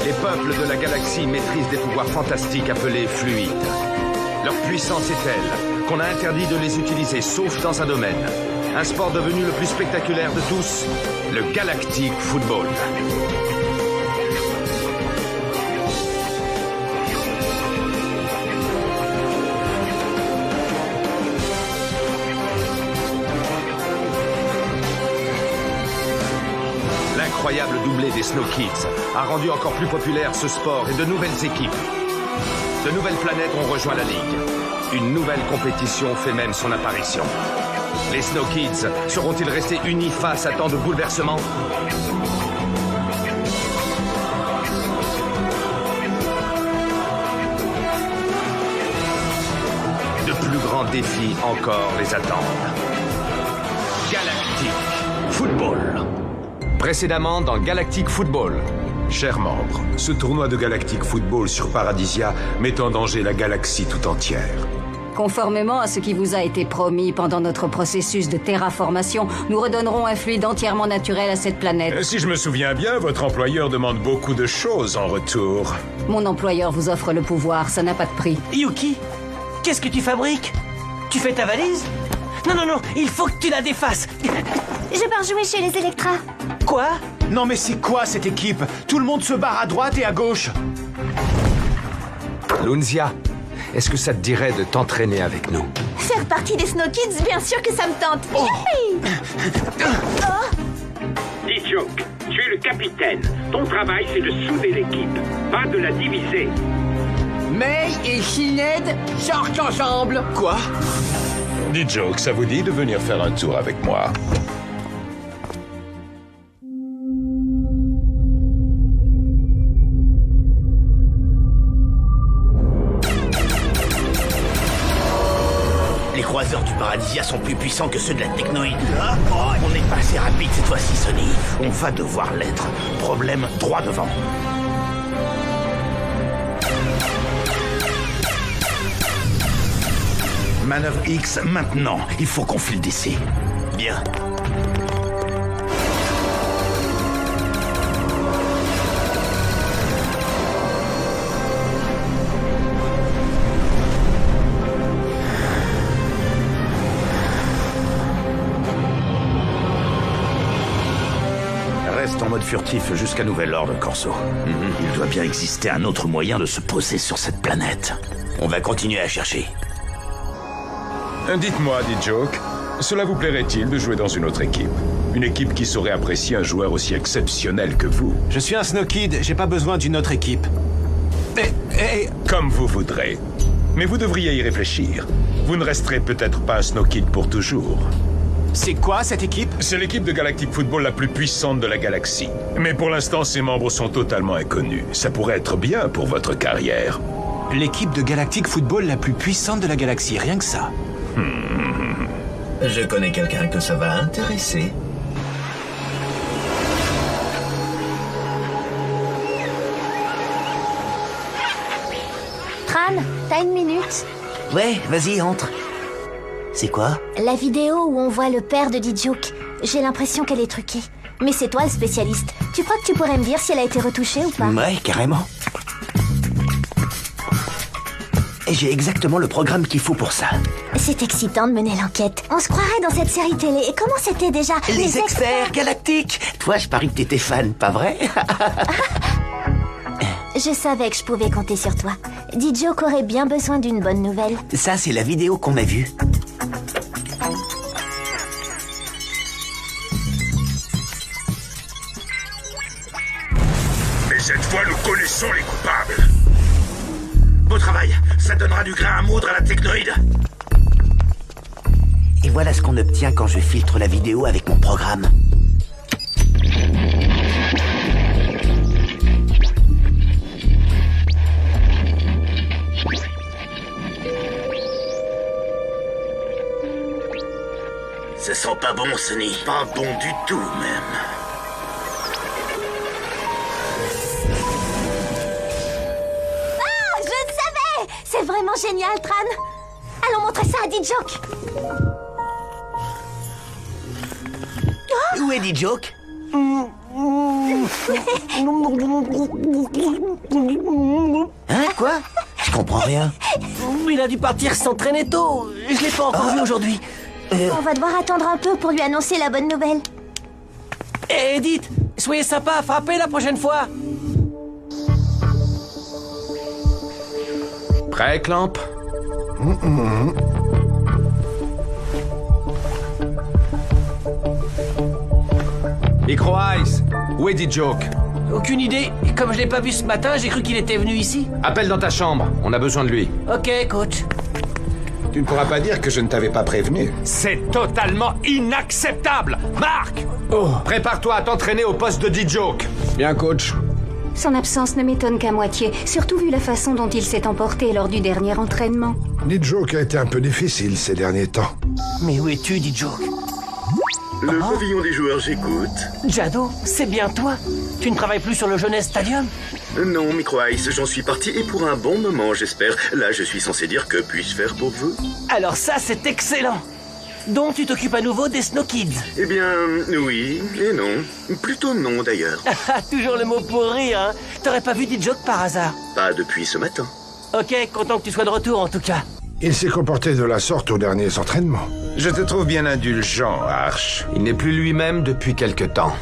Les peuples de la galaxie maîtrisent des pouvoirs fantastiques appelés fluides. Leur puissance est telle qu'on a interdit de les utiliser, sauf dans un domaine. Un sport devenu le plus spectaculaire de tous, le Galactic Football. L'incroyable doublé des Snow Kids a rendu encore plus populaire ce sport et de nouvelles équipes. De nouvelles planètes ont rejoint la Ligue. Une nouvelle compétition fait même son apparition. Les Snow Kids seront-ils restés unis face à tant de bouleversements? De plus grands défis encore les attendent. Galactic Football. Précédemment dans Galactic Football. Chers membres, ce tournoi de Galactic Football sur Paradisia met en danger la galaxie tout entière. Conformément à ce qui vous a été promis pendant notre processus de terraformation, nous redonnerons un fluide entièrement naturel à cette planète. Si je me souviens bien, votre employeur demande beaucoup de choses en retour. Mon employeur vous offre le pouvoir, ça n'a pas de prix. Yuki, qu'est-ce que tu fabriques? Tu fais ta valise? Non, non, non, il faut que tu la défasses. Je pars jouer chez les Electra. Quoi? Non mais c'est quoi cette équipe? Tout le monde se barre à droite et à gauche. Lunzia, est-ce que ça te dirait de t'entraîner avec nous? Faire partie des Snow Kids, bien sûr que ça me tente. D-Joke, tu es le capitaine. Ton travail, c'est de souder l'équipe, pas de la diviser. May et Sinead sortent ensemble. Quoi? D-Joke, ça vous dit de venir faire un tour avec moi? Les croiseurs du Paradisia sont plus puissants que ceux de la Technoïde. On n'est pas assez rapide cette fois-ci, Sony. On va devoir l'être. Problème droit devant. Manœuvre X maintenant. Il faut qu'on file d'ici. Bien. Reste en mode furtif jusqu'à nouvel ordre, Corso. Il doit bien exister un autre moyen de se poser sur cette planète. On va continuer à chercher. Dites-moi, D-Joke, cela vous plairait-il de jouer dans une autre équipe? Une équipe qui saurait apprécier un joueur aussi exceptionnel que vous? Je suis un Snow Kid, j'ai pas besoin d'une autre équipe. Comme vous voudrez. Mais vous devriez y réfléchir. Vous ne resterez peut-être pas un Snow Kid pour toujours. C'est quoi cette équipe? C'est l'équipe de Galactic Football la plus puissante de la galaxie. Mais pour l'instant, ses membres sont totalement inconnus. Ça pourrait être bien pour votre carrière. L'équipe de Galactic Football la plus puissante de la galaxie, rien que ça. Je connais quelqu'un que ça va intéresser. Tran, t'as une minute? Ouais, vas-y, entre. C'est quoi? La vidéo où on voit le père de D-Joke. J'ai l'impression qu'elle est truquée. Mais c'est toi le spécialiste. Tu crois que tu pourrais me dire si elle a été retouchée ou pas? Ouais, carrément. Et j'ai exactement le programme qu'il faut pour ça. C'est excitant de mener l'enquête. On se croirait dans cette série télé. Et comment c'était déjà? Les experts galactiques. Toi, je parie que t'étais fan, pas vrai? Je savais que je pouvais compter sur toi. D-Joke aurait bien besoin d'une bonne nouvelle. Ça, c'est la vidéo qu'on a vue. Mais cette fois, nous connaissons les coupables. Beau travail, ça donnera du grain à moudre à la Technoïde. Et voilà ce qu'on obtient quand je filtre la vidéo avec mon programme. Ça sent pas bon, Sonny. Pas bon du tout, même. Ah, je le savais! C'est vraiment génial, Tran. Allons montrer ça à D-Joke. Où est D-Joke? Hein, quoi? Je comprends rien. Il a dû partir s'entraîner tôt. Je l'ai pas encore vu aujourd'hui. On va devoir attendre un peu pour lui annoncer la bonne nouvelle. Eh, Edith, soyez sympa, frappez la prochaine fois. Prêt, Clamp? Micro Ice, où est D-Joke? Aucune idée. Comme je l'ai pas vu ce matin, j'ai cru qu'il était venu ici. Appelle dans ta chambre, on a besoin de lui. Ok, coach. Tu ne pourras pas dire que je ne t'avais pas prévenu. C'est totalement inacceptable! Marc! Prépare-toi à t'entraîner au poste de D-Joke. Bien, coach. Son absence ne m'étonne qu'à moitié, surtout vu la façon dont il s'est emporté lors du dernier entraînement. D-Joke a été un peu difficile ces derniers temps. Mais où es-tu, D-Joke? Le pavillon des joueurs, j'écoute. Jado, c'est bien toi. Tu ne travailles plus sur le Jeunesse Stadium? Non, Micro Ice, j'en suis parti et pour un bon moment, j'espère. Là, je suis censé dire que puis-je faire pour vous? Alors ça, c'est excellent. Donc tu t'occupes à nouveau des Snow Kids? Eh bien, oui et non. Plutôt non, d'ailleurs. Toujours le mot pour rire, hein. T'aurais pas vu D-Joke par hasard? Pas depuis ce matin. Ok, content que tu sois de retour en tout cas. Il s'est comporté de la sorte aux derniers entraînements. Je te trouve bien indulgent, Arch. Il n'est plus lui-même depuis quelque temps.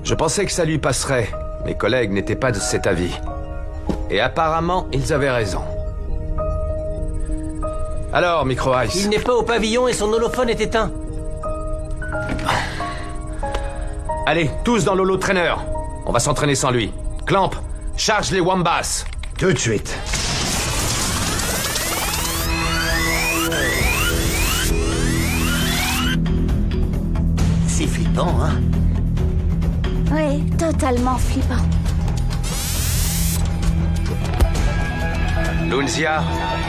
Je pensais que ça lui passerait. Mes collègues n'étaient pas de cet avis. Et apparemment, ils avaient raison. Alors, Micro Ice. Il n'est pas au pavillon et son holophone est éteint. Allez, tous dans l'holo trainer. On va s'entraîner sans lui. Clamp, charge les Wombas. Tout de suite. C'est flippant, hein? Oui, totalement flippant. Lunzia,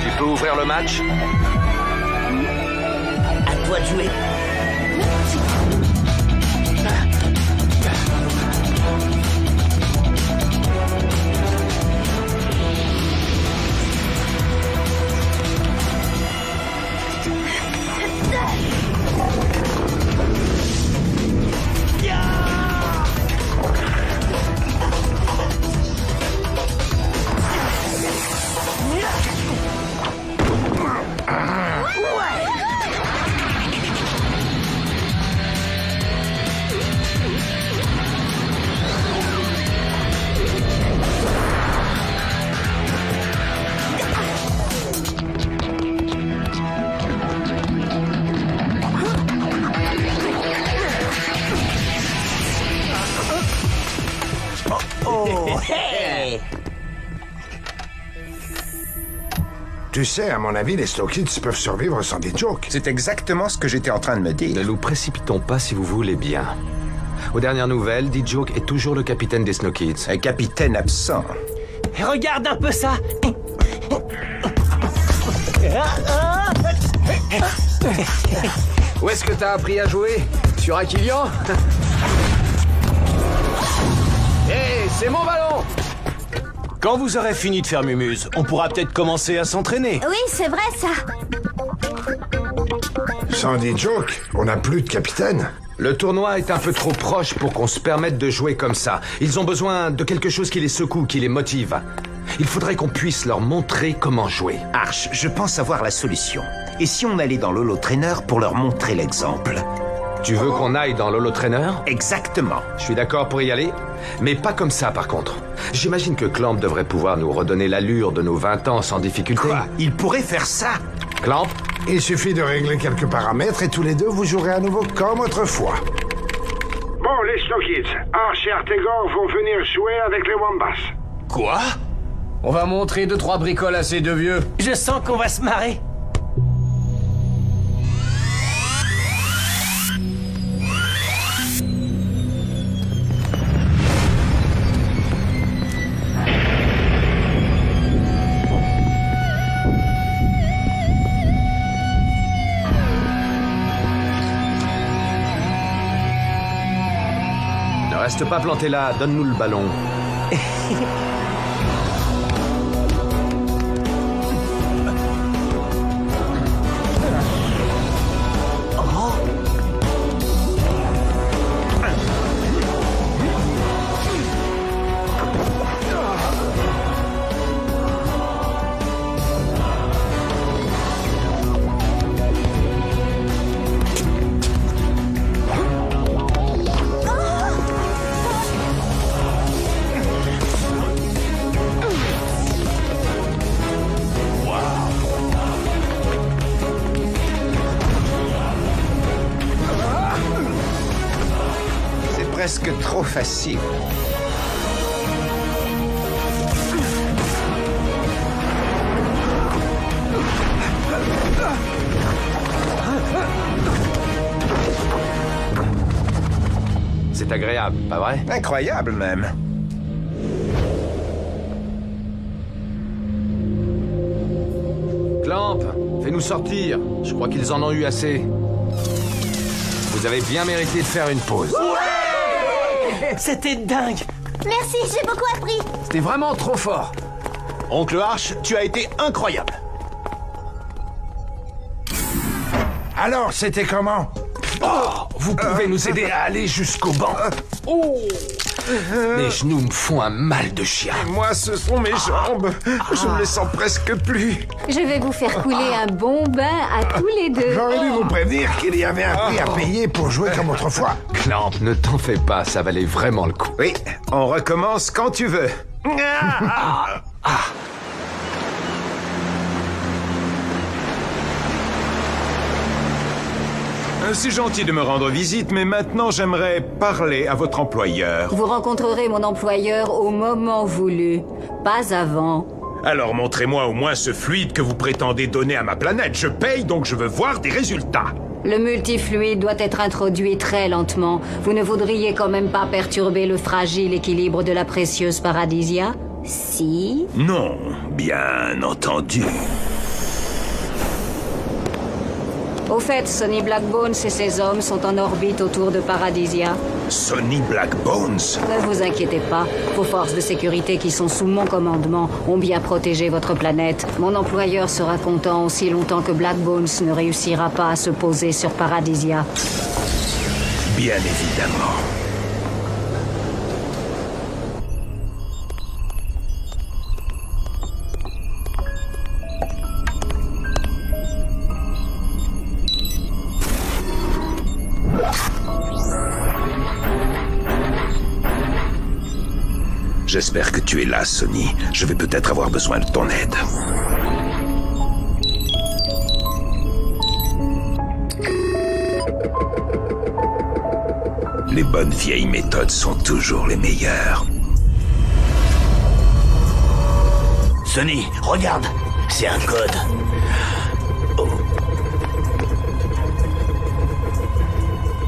tu peux ouvrir le match? À toi de jouer. Tu sais, à mon avis, les Snow Kids peuvent survivre sans D-Joke. C'est exactement ce que j'étais en train de me Ne dire. nous précipitons pas si vous voulez bien. Aux dernières nouvelles, D-Joke est toujours le capitaine des Snow Kids. Un capitaine absent. Regarde un peu ça. Où est-ce que t'as appris à jouer? Sur Aquilian? Hé, c'est mon ballon! Quand vous aurez fini de faire mumuse, on pourra peut-être commencer à s'entraîner. Oui, c'est vrai ça. Sans D-Joke, on n'a plus de capitaine. Le tournoi est un peu trop proche pour qu'on se permette de jouer comme ça. Ils ont besoin de quelque chose qui les secoue, qui les motive. Il faudrait qu'on puisse leur montrer comment jouer. Arch, je pense avoir la solution. Et si on allait dans l'holo trainer pour leur montrer l'exemple? Tu veux qu'on aille dans l'holo trainer? Exactement. Je suis d'accord pour y aller, mais pas comme ça par contre. J'imagine que Clamp devrait pouvoir nous redonner l'allure de nos 20 ans sans difficulté. Quoi? Il pourrait faire ça? Clamp? Il suffit de régler quelques paramètres et tous les deux vous jouerez à nouveau comme autrefois. Bon, les Snow Kids, Arch et Artegor vont venir jouer avec les Wombas. Quoi? On va montrer 2-3 bricoles à ces deux vieux. Je sens qu'on va se marrer. Ne reste pas planté là, donne-nous le ballon. presque trop facile. C'est agréable, pas vrai? Incroyable même. Clamp, fais-nous sortir. Je crois qu'ils en ont eu assez. Vous avez bien mérité de faire une pause. C'était dingue. Merci, j'ai beaucoup appris. C'était vraiment trop fort. Oncle Arch, tu as été incroyable. Alors, c'était comment? Oh, vous pouvez nous aider à aller jusqu'au banc. Oh, mes genoux me font un mal de chien. Et moi, ce sont mes jambes. Je ne les sens presque plus. Je vais vous faire couler un bon bain à tous les deux. J'aurais dû vous prévenir qu'il y avait un prix à payer pour jouer comme autrefois. Clamp, ne t'en fais pas, ça valait vraiment le coup. Oui, on recommence quand tu veux. C'est gentil de me rendre visite, mais maintenant j'aimerais parler à votre employeur. Vous rencontrerez mon employeur au moment voulu, pas avant. Alors montrez-moi au moins ce fluide que vous prétendez donner à ma planète. Je paye, donc je veux voir des résultats. Le multifluide doit être introduit très lentement. Vous ne voudriez quand même pas perturber le fragile équilibre de la précieuse Paradisia? Si? Non, bien entendu. Au fait, Sonny Blackbones et ses hommes sont en orbite autour de Paradisia. Sonny Blackbones? Ne vous inquiétez pas. Vos forces de sécurité qui sont sous mon commandement ont bien protégé votre planète. Mon employeur sera content aussi longtemps que Blackbones ne réussira pas à se poser sur Paradisia. Bien évidemment. J'espère que tu es là, Sonny. Je vais peut-être avoir besoin de ton aide. Les bonnes vieilles méthodes sont toujours les meilleures. Sonny, regarde, c'est un code. Oh.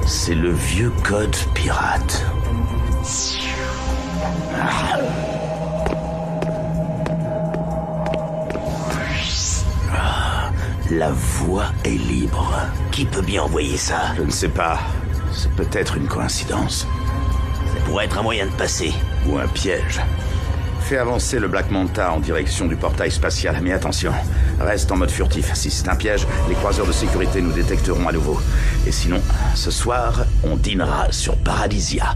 C'est le vieux code pirate. La voie est libre. Qui peut bien envoyer ça? Je ne sais pas. C'est peut-être une coïncidence. Ça pourrait être un moyen de passer. Ou un piège. Fais avancer le Black Manta en direction du portail spatial. Mais attention, reste en mode furtif. Si c'est un piège, les croiseurs de sécurité nous détecteront à nouveau. Et sinon, ce soir, on dînera sur Paradisia.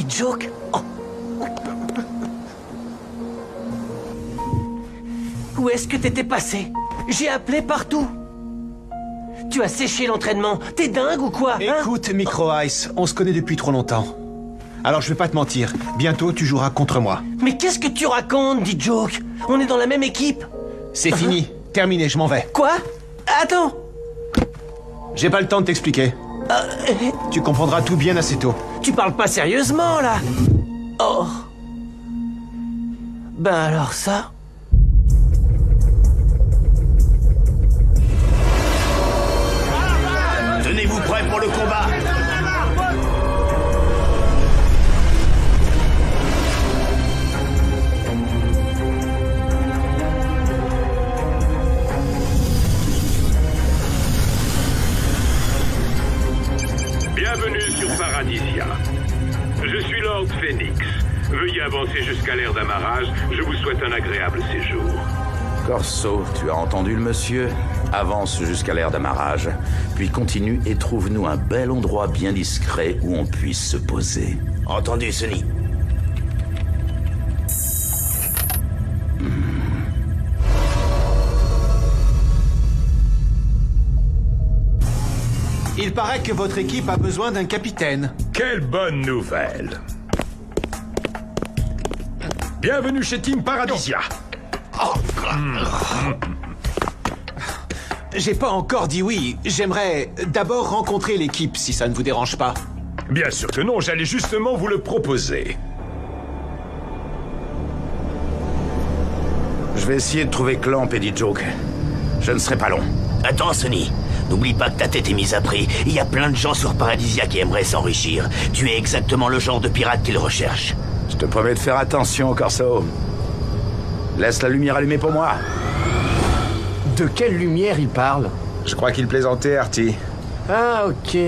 Joke? Oh. Où est-ce que t'étais passé? J'ai appelé partout. Tu as séché l'entraînement. T'es dingue ou quoi? Écoute, Micro Ice, on se connaît depuis trop longtemps. Alors je vais pas te mentir, bientôt tu joueras contre moi. Mais qu'est-ce que tu racontes, dit Joke? On est dans la même équipe. C'est fini, terminé, je m'en vais. Quoi? Attends. J'ai pas le temps de t'expliquer. Tu comprendras tout bien assez tôt. Tu parles pas sérieusement, là? Oh. Ben alors ça... Tenez-vous prêts pour le combat. Bienvenue sur Paradisia. Je suis Lord Phoenix. Veuillez avancer jusqu'à l'aire d'amarrage. Je vous souhaite un agréable séjour. Corso, tu as entendu le monsieur? Avance jusqu'à l'aire d'amarrage, puis continue et trouve-nous un bel endroit bien discret où on puisse se poser. Entendu, Sonny. Il paraît que votre équipe a besoin d'un capitaine. Quelle bonne nouvelle! Bienvenue chez Team Paradisia. J'ai pas encore dit oui. J'aimerais d'abord rencontrer l'équipe, si ça ne vous dérange pas. Bien sûr que non, j'allais justement vous le proposer. Je vais essayer de trouver Clamp et D-Joke. Je ne serai pas long. Attends, Sonny. N'oublie pas que ta tête est mise à prix. Il y a plein de gens sur Paradisia qui aimeraient s'enrichir. Tu es exactement le genre de pirate qu'ils recherchent. Je te promets de faire attention, Corso. Laisse la lumière allumée pour moi. De quelle lumière il parle? Je crois qu'il plaisantait, Artie. Ah, ok.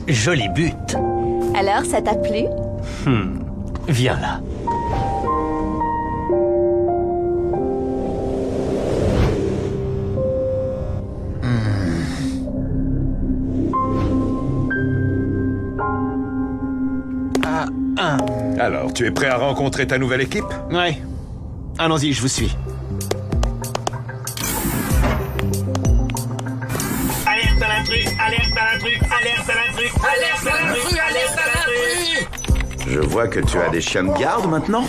Joli but. Alors, ça t'a plu? Viens là. Alors, tu es prêt à rencontrer ta nouvelle équipe? Ouais. Allons-y, je vous suis. Alerte à l'intrus, alerte à l'intrus, alerte à l'intrus, alerte à l'intrus, alerte à l'intrus. Je vois que tu as des chiens de garde maintenant.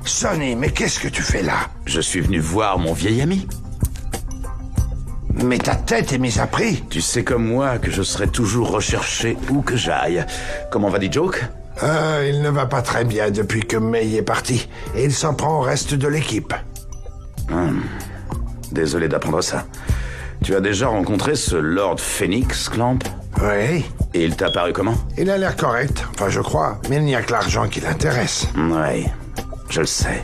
Sonny, mais qu'est-ce que tu fais là? Je suis venu voir mon vieil ami. Mais ta tête est mise à prix. Tu sais comme moi que je serai toujours recherché où que j'aille. Comment va D-Joke? Il ne va pas très bien depuis que May est parti. Et il s'en prend au reste de l'équipe. Désolé d'apprendre ça. Tu as déjà rencontré ce Lord Phoenix, Clamp? Oui. Et il t'a paru comment? Il a l'air correct. Enfin, je crois. Mais il n'y a que l'argent qui l'intéresse. Ouais, je le sais.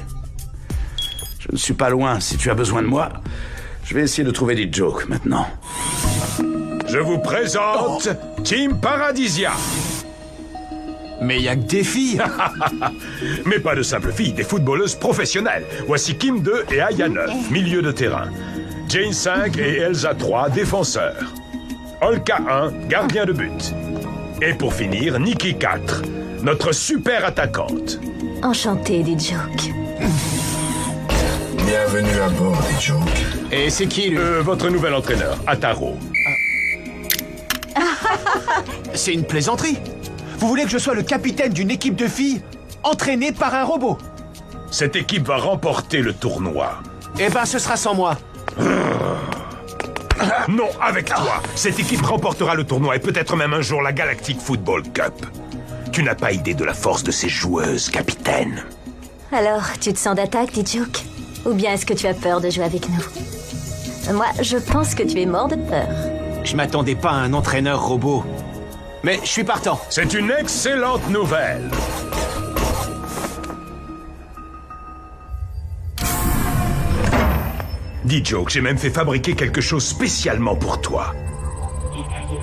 Je ne suis pas loin. Si tu as besoin de moi, je vais essayer de trouver des jokes maintenant. Je vous présente Team Paradisia. Mais il y a que des filles. Mais pas de simples filles, des footballeuses professionnelles. Voici Kim 2 et Aya 9, milieu de terrain. Jane 5 et Elsa 3, défenseurs. Olka 1, gardien de but. Et pour finir, Nikki 4, notre super attaquante. Enchantée, D-Joke. Bienvenue à bord, D-Joke. Et c'est qui, lui? Votre nouvel entraîneur, Ataro. C'est une plaisanterie. Vous voulez que je sois le capitaine d'une équipe de filles entraînée par un robot? Cette équipe va remporter le tournoi. Eh ben, ce sera sans moi. Non, avec toi. Cette équipe remportera le tournoi et peut-être même un jour la Galactic Football Cup. Tu n'as pas idée de la force de ces joueuses, capitaine. Alors, tu te sens d'attaque, D-Joke? Ou bien est-ce que tu as peur de jouer avec nous? Moi, je pense que tu es mort de peur. Je m'attendais pas à un entraîneur robot. Mais je suis partant. C'est une excellente nouvelle. D-Joke, j'ai même fait fabriquer quelque chose spécialement pour toi.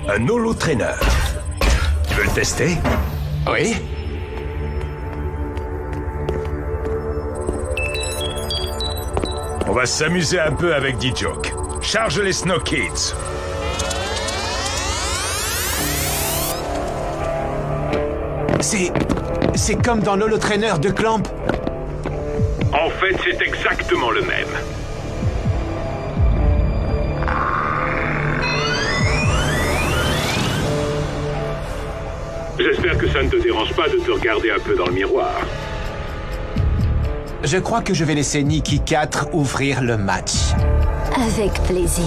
Un holo-traîneur. Tu veux le tester? Oui. On va s'amuser un peu avec D-Joke. Charge les Snow Kids. C'est comme dans l'holo-traîneur de Clamp. En fait, c'est exactement le même. J'espère que ça ne te dérange pas de te regarder un peu dans le miroir. Je crois que je vais laisser Nikki 4 ouvrir le match. Avec plaisir.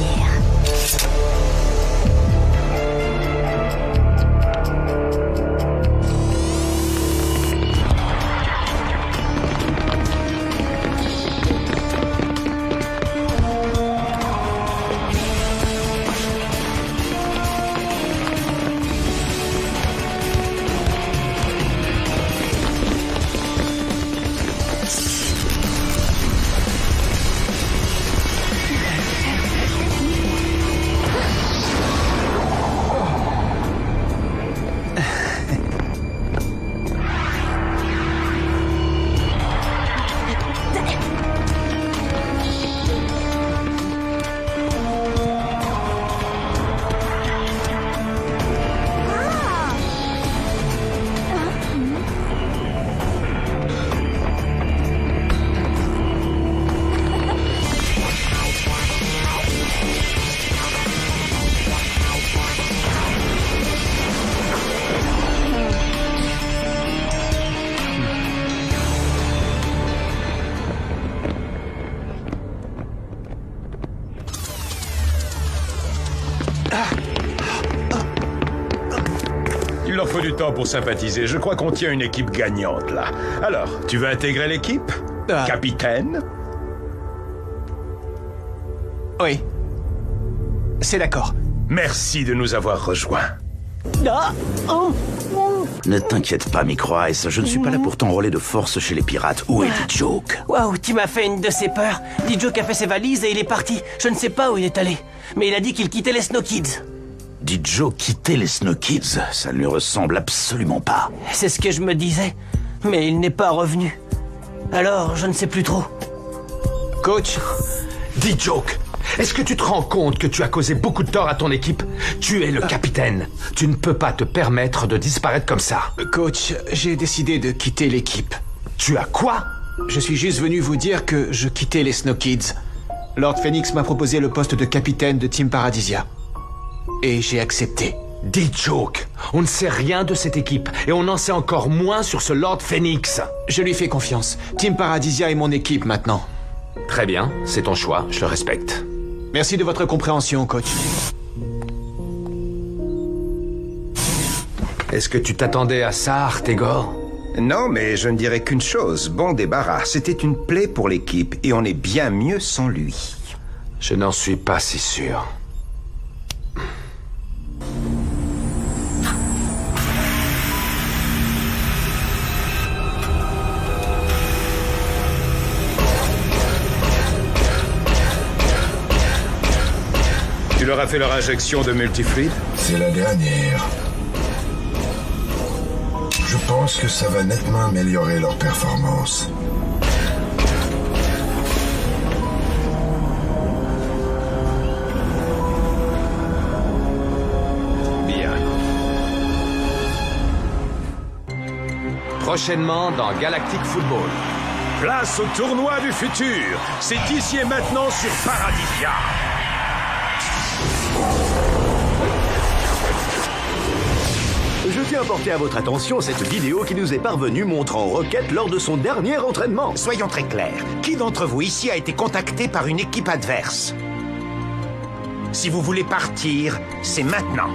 temps pour sympathiser. Je crois qu'on tient une équipe gagnante, là. Alors, tu veux intégrer l'équipe? Capitaine? Oui. C'est d'accord. Merci de nous avoir rejoints. Ah, oh, oh. Ne t'inquiète pas, Microice, je ne suis pas là pour t'enrôler de force chez les pirates. Où est D-Joke? Waouh, tu m'as fait une de ces peurs. D-Joke a fait ses valises et il est parti. Je ne sais pas où il est allé. Mais il a dit qu'il quittait les Snow Kids. D-Joke quittait les Snow Kids? Ça ne lui ressemble absolument pas. C'est ce que je me disais. Mais il n'est pas revenu. Alors, je ne sais plus trop. Coach, D-Joke, est-ce que tu te rends compte que tu as causé beaucoup de tort à ton équipe? Tu es le capitaine. Tu ne peux pas te permettre de disparaître comme ça. Coach, j'ai décidé de quitter l'équipe. Tu as quoi? Je suis juste venu vous dire que je quittais les Snow Kids. Lord Phoenix m'a proposé le poste de capitaine de Team Paradisia. Et j'ai accepté. D-Joke, on ne sait rien de cette équipe, et on en sait encore moins sur ce Lord Phoenix. Je lui fais confiance. Team Paradisia est mon équipe maintenant. Très bien, c'est ton choix, je le respecte. Merci de votre compréhension, coach. Est-ce que tu t'attendais à ça, Artegor? Non, mais je ne dirais qu'une chose. Bon débarras, c'était une plaie pour l'équipe, et on est bien mieux sans lui. Je n'en suis pas si sûr. Tu leur as fait leur injection de multifluide? C'est la dernière. Je pense que ça va nettement améliorer leur performance. Bien. Prochainement dans Galactic Football. Place au tournoi du futur. C'est ici et maintenant sur Paradisia. Je tiens à porter à votre attention cette vidéo qui nous est parvenue montrant Rocket lors de son dernier entraînement. Soyons très clairs. Qui d'entre vous ici a été contacté par une équipe adverse? Si vous voulez partir, c'est maintenant.